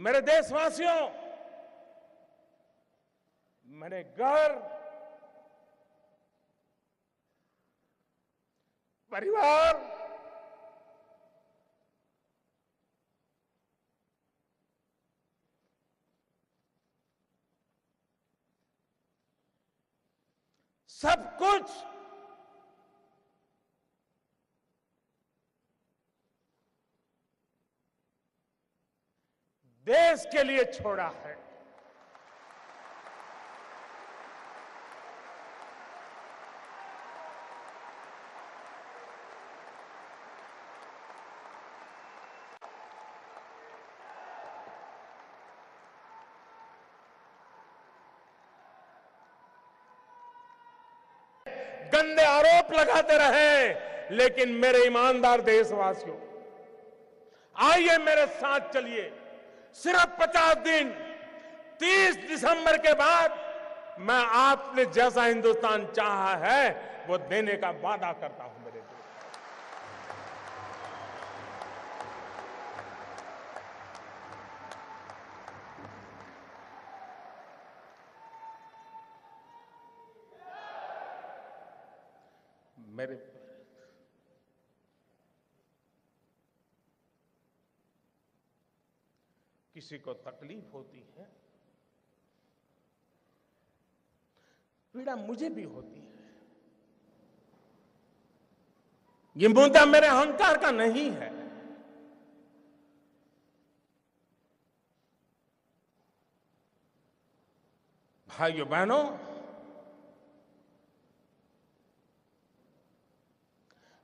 मेरे देशवासियों, मैंने घर, परिवार, सब कुछ देश के लिए छोड़ा है। गंदे आरोप लगाते रहे, लेकिन मेरे ईमानदार देशवासियों, आइए मेरे साथ चलिए। सिर्फ 50 दिन, 30 दिसंबर के बाद मैं आपने जैसा हिंदुस्तान चाहा है वो देने का वादा करता हूं मेरे दोस्त। मेरे किसी को तकलीफ होती है, पीड़ा मुझे भी होती है। ये मुद्दा मेरे अहंकार का नहीं है। भाइयों बहनों,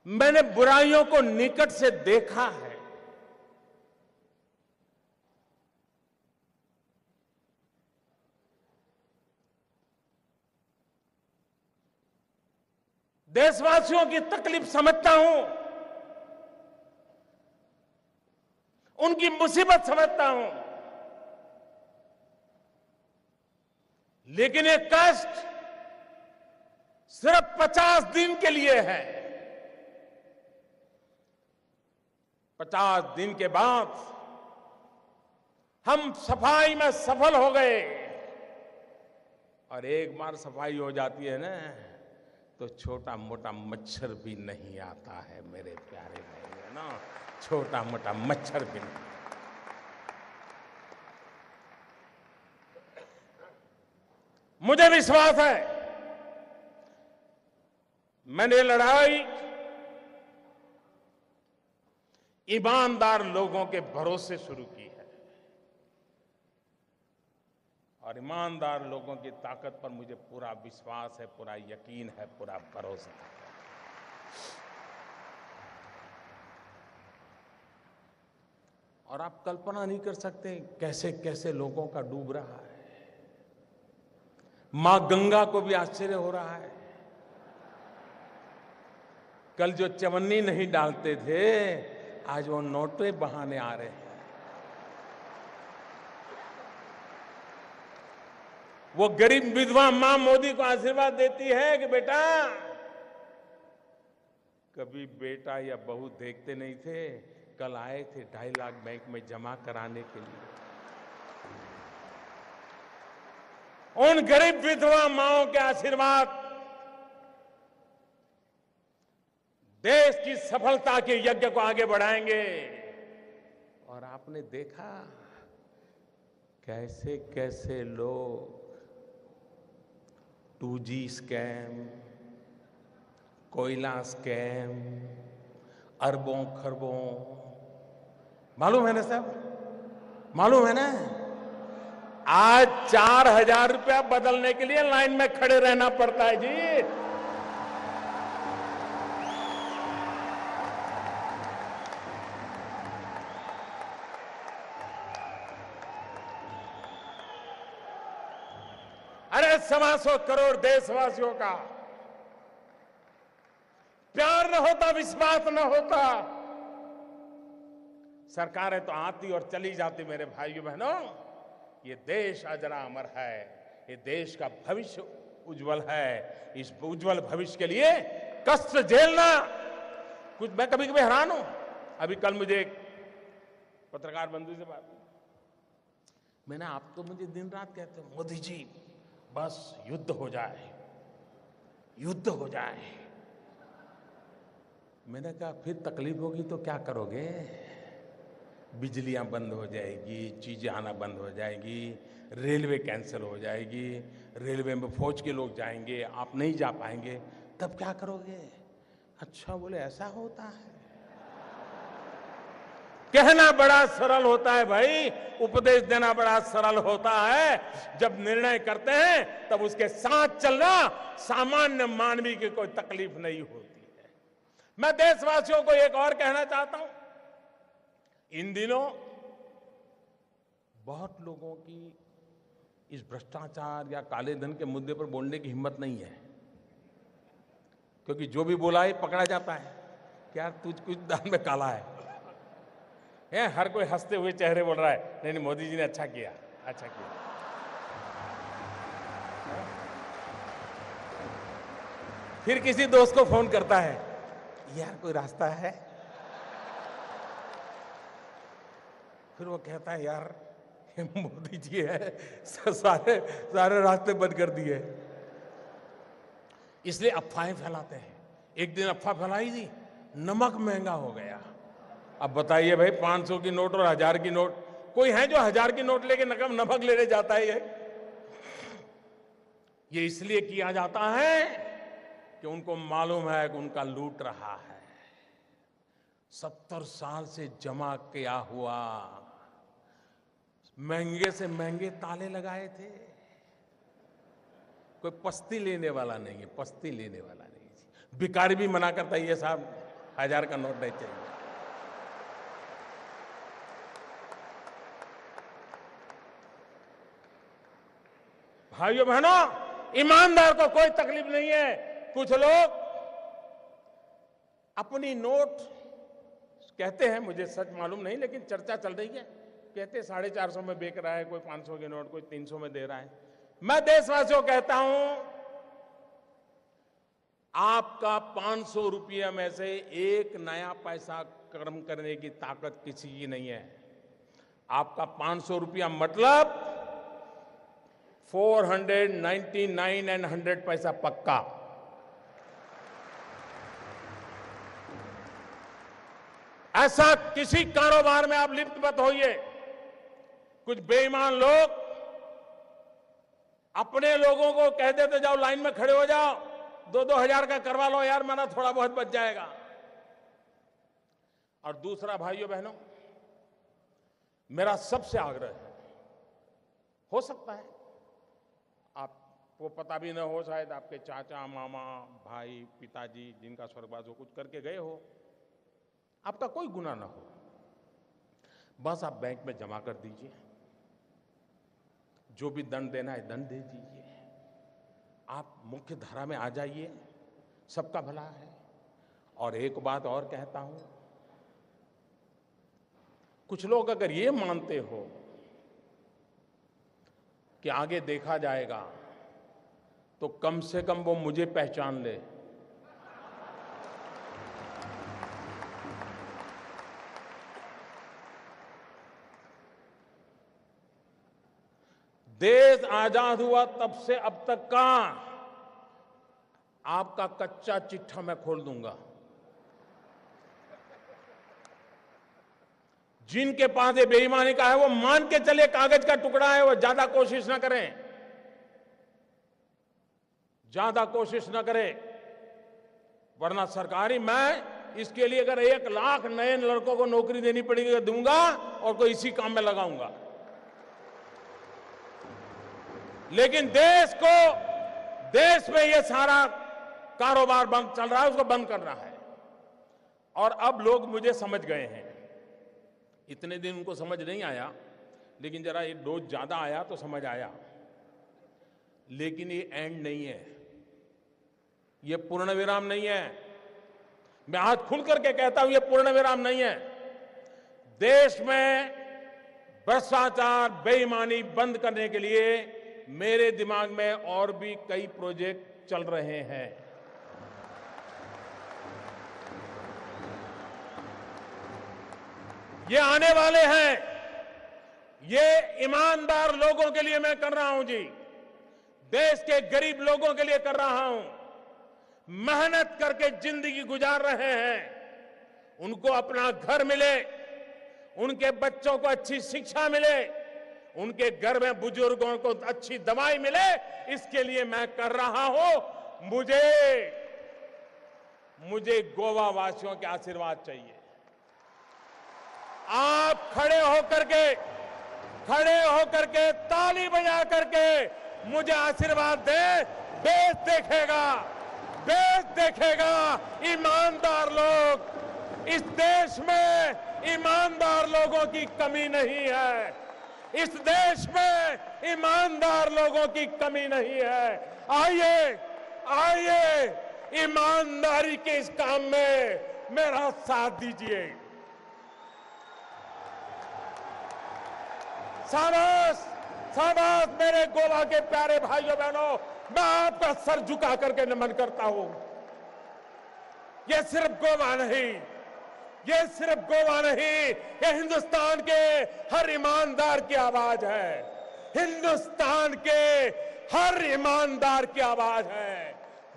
मैंने बुराइयों को निकट से देखा है। देशवासियों की तकलीफ समझता हूं, उनकी मुसीबत समझता हूं, लेकिन ये कष्ट सिर्फ 50 दिन के लिए है। 50 दिन के बाद हम सफाई में सफल हो गए, और एक बार सफाई हो जाती है ना, तो छोटा मोटा मच्छर भी नहीं आता है मेरे प्यारे भाई, है ना। छोटा मोटा मच्छर भी नहीं। मुझे विश्वास है, मैंने लड़ाई ईमानदार लोगों के भरोसे शुरू की है, और ईमानदार लोगों की ताकत पर मुझे पूरा विश्वास है, पूरा यकीन है, पूरा भरोसा है। और आप कल्पना नहीं कर सकते कैसे कैसे लोगों का डूब रहा है। मां गंगा को भी आश्चर्य हो रहा है। कल जो चवन्नी नहीं डालते थे, आज वो नोटे बहाने आ रहे हैं। वो गरीब विधवा मां मोदी को आशीर्वाद देती है कि बेटा, कभी बेटा या बहू देखते नहीं थे, कल आए थे 2.5 लाख बैंक में जमा कराने के लिए। उन गरीब विधवा माओं के आशीर्वाद देश की सफलता के यज्ञ को आगे बढ़ाएंगे। और आपने देखा कैसे कैसे लोग 2G स्कैम, कोयला स्कैम, अरबों खरबों, मालूम है ना साहब, मालूम है ना। आज 4,000 रुपया बदलने के लिए लाइन में खड़े रहना पड़ता है जी। अरे 125 करोड़ देशवासियों का प्यार न होता, विश्वास न होता, सरकारें तो आती और चली जाती। मेरे भाइयों बहनों, ये देश अजरा अमर है, ये देश का भविष्य उज्जवल है। इस उज्जवल भविष्य के लिए कष्ट झेलना, कुछ मैं कभी कभी हैरान हूं। अभी कल मुझे एक पत्रकार बंधु से बात हुई, मैंने, आप तो मुझे दिन रात कहते हो मोदी जी बस युद्ध हो जाए, युद्ध हो जाए। मैंने कहा फिर तकलीफ होगी तो क्या करोगे? बिजलियां बंद हो जाएगी, चीजें आना बंद हो जाएगी, रेलवे कैंसिल हो जाएगी, रेलवे में फौज के लोग जाएंगे, आप नहीं जा पाएंगे, तब क्या करोगे? अच्छा, बोले ऐसा होता है। कहना बड़ा सरल होता है भाई, उपदेश देना बड़ा सरल होता है। जब निर्णय करते हैं तब उसके साथ चलना सामान्य मानवी की कोई तकलीफ नहीं होती है। मैं देशवासियों को एक और कहना चाहता हूं, इन दिनों बहुत लोगों की इस भ्रष्टाचार या काले धन के मुद्दे पर बोलने की हिम्मत नहीं है, क्योंकि जो भी बोला है पकड़ा जाता है। क्या तुझ कुछ दान में काला है? हर कोई हंसते हुए चेहरे बोल रहा है नहीं नहीं मोदी जी ने अच्छा किया, अच्छा किया। फिर किसी दोस्त को फोन करता है, यार कोई रास्ता है? फिर वो कहता है यार मोदी जी है, सारे सारे रास्ते बंद कर दिए। इसलिए अफवाहें फैलाते हैं। एक दिन अफवाह फैलाई थी, नमक महंगा हो गया। अब बताइए भाई, 500 की नोट और 1000 की नोट, कोई है जो 1000 की नोट लेके नमक लेने जाता है? ये इसलिए किया जाता है कि उनको मालूम है कि उनका लूट रहा है। 70 साल से जमा किया हुआ महंगे से महंगे ताले लगाए थे। कोई पस्ती लेने वाला नहीं है, पस्ती लेने वाला नहीं है। भिखारी भी मना करता है, ये साहब 1000 का नोट नहीं चाहिए। भाइयों बहनों, ईमानदार को कोई तकलीफ नहीं है। कुछ लोग अपनी नोट कहते हैं, मुझे सच मालूम नहीं, लेकिन चर्चा चल रही है, कहते 450 में बेच रहा है, कोई 500 की नोट, कोई 300 में दे रहा है। मैं देशवासियों कहता हूं, आपका 500 रुपये में से एक नया पैसा कर्म करने की ताकत किसी की नहीं है। आपका 500 रुपया मतलब 499 एंड 100 पैसा पक्का। ऐसा किसी कारोबार में आप लिप्त मत होइए। कुछ बेईमान लोग अपने लोगों को कह देते जाओ लाइन में खड़े हो जाओ, 2-2 हजार का करवा लो यार, मेरा थोड़ा बहुत बच जाएगा। और दूसरा, भाइयों बहनों, मेरा सबसे आग्रह है, हो सकता है आपको पता भी न हो, शायद आपके चाचा, मामा, भाई, पिताजी जिनका स्वर्गवास हो कुछ करके गए हो, आपका कोई गुनाह ना हो, बस आप बैंक में जमा कर दीजिए, जो भी दंड देना है दंड दे दीजिए, आप मुख्य धारा में आ जाइए, सबका भला है। और एक बात और कहता हूं, कुछ लोग अगर ये मानते हो कि आगे देखा जाएगा, तो कम से कम वो मुझे पहचान ले। देश आजाद हुआ तब से अब तक का आपका कच्चा चिट्ठा मैं खोल दूंगा। जिनके पास ये बेईमानी का है वो मान के चले कागज का टुकड़ा है, वो ज्यादा कोशिश ना करें, ज्यादा कोशिश ना करें, वरना सरकारी मैं इसके लिए अगर 1 लाख नए लड़कों को नौकरी देनी पड़ेगी दूंगा और कोई इसी काम में लगाऊंगा। लेकिन देश में ये सारा कारोबार बंद चल रहा है, उसको बंद करना है। और अब लोग मुझे समझ गए हैं। इतने दिन उनको समझ नहीं आया, लेकिन जरा ये डोज ज्यादा आया तो समझ आया। लेकिन ये एंड नहीं है, ये पूर्ण विराम नहीं है। मैं हाथ खुल करके कहता हूं, ये पूर्ण विराम नहीं है। देश में भ्रष्टाचार, बेईमानी बंद करने के लिए मेरे दिमाग में और भी कई प्रोजेक्ट चल रहे हैं। ये आने वाले हैं, ये ईमानदार लोगों के लिए मैं कर रहा हूं जी, देश के गरीब लोगों के लिए कर रहा हूं, मेहनत करके जिंदगी गुजार रहे हैं, उनको अपना घर मिले, उनके बच्चों को अच्छी शिक्षा मिले, उनके घर में बुजुर्गों को अच्छी दवाई मिले, इसके लिए मैं कर रहा हूं। मुझे गोवा वासियों के आशीर्वाद चाहिए। आप खड़े होकर के ताली बजा करके मुझे आशीर्वाद दें। देश देखेगा ईमानदार लोग। इस देश में ईमानदार लोगों की कमी नहीं है। इस देश में ईमानदार लोगों की कमी नहीं है। आइए ईमानदारी के इस काम में मेरा साथ दीजिए। शाबाश मेरे गोवा के प्यारे भाइयों बहनों, मैं आपका सर झुका करके नमन करता हूं। ये सिर्फ गोवा नहीं, ये हिंदुस्तान के हर ईमानदार की आवाज है। हिंदुस्तान के हर ईमानदार की आवाज है।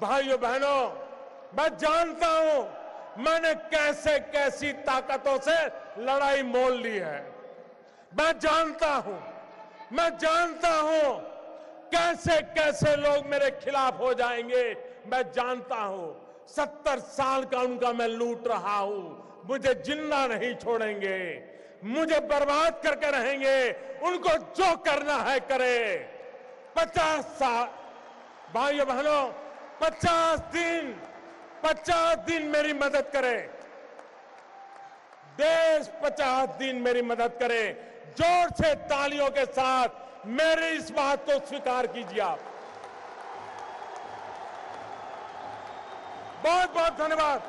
भाइयों बहनों, मैं जानता हूं मैंने कैसे कैसी ताकतों से लड़ाई मोल ली है। मैं जानता हूं कैसे कैसे लोग मेरे खिलाफ हो जाएंगे। मैं जानता हूं 70 साल का उनका मैं लूट रहा हूं। मुझे जिंदा नहीं छोड़ेंगे, मुझे बर्बाद करके रहेंगे। उनको जो करना है करे। 50 साल भाइयों बहनों, 50 दिन मेरी मदद करे। देश 50 दिन मेरी मदद करे। जोर से तालियों के साथ मेरी इस बात को स्वीकार कीजिए आप। बहुत बहुत धन्यवाद।